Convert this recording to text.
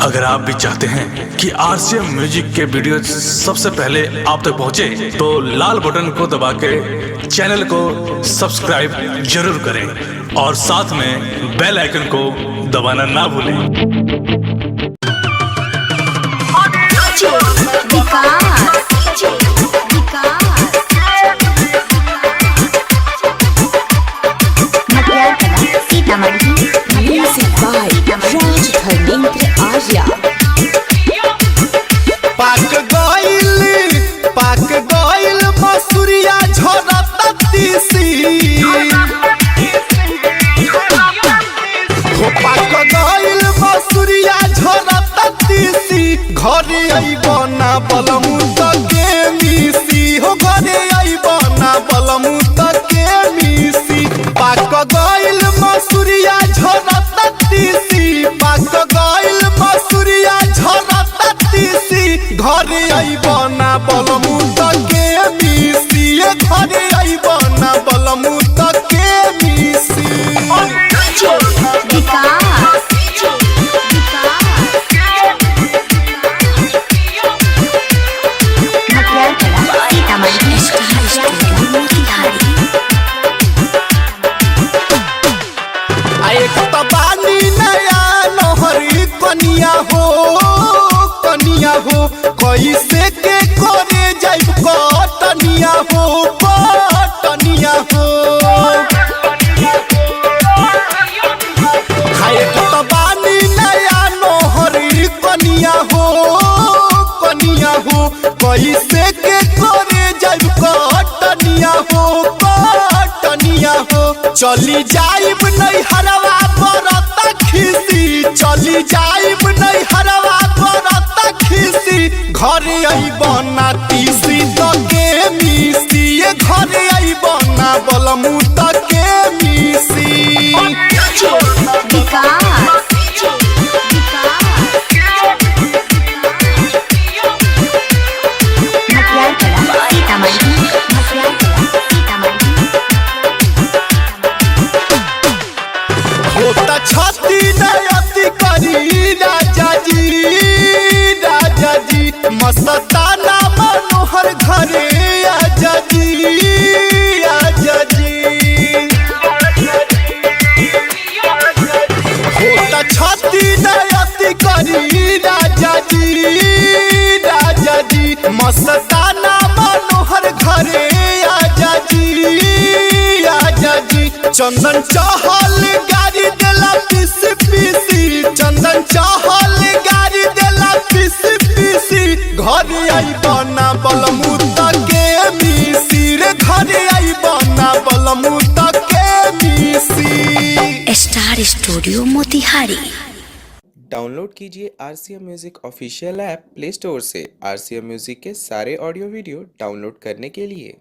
अगर आप भी चाहते हैं कि आरसीएम म्यूजिक के वीडियो सबसे पहले आप तक पहुंचे, तो लाल बटन को दबा के चैनल को सब्सक्राइब जरूर करें और साथ में बेल आइकन को दबाना ना भूलें। पाक गइल मसूरिया झरता तीसी हो पाक गइल मसूरिया झरता तीसी घरे आइबो ना बलमु तके मिसी हो घरे आइबो ना बलमु तके मिसी पाक गइल मसूरिया झरता तीसी पाक गइल मसूरिया झरता तीसी घरे आइबो ना बलमु तके मिसी घरे आइबो ना बलमु तके मिसी कैसे के करे जाइब कटनिया हो कटनिया हो खाए तो बानी नया नोहरी कनिया हो कैसे के करे जाइब कटनिया हो चली जाइब नहीं हरवा बरता खिसी चली जाइब नहीं हरवा बरता खिसी घरे आइबो ना तीसी तके मिसी घरे आइबो ना बलमु तके मिसी होता छाती नयति करी राजा जी मस्ताना मनोहर घरे आजा जी होता छाती नयति करी राजा जी मस्ताना मनोहर घरे आजा जी चंदन चहल गाड़ी देला पीसी चंदन चहल गाड़ी देला पीसी घरे आइबो ना बलमु तके मिसी रे घरे आइबो ना बलमु तके मिसी। Star studio Motihari. डाउनलोड कीजिए RCM music official app play store से। आरसीएम म्यूजिक के सारे ऑडियो वीडियो डाउनलोड करने के लिए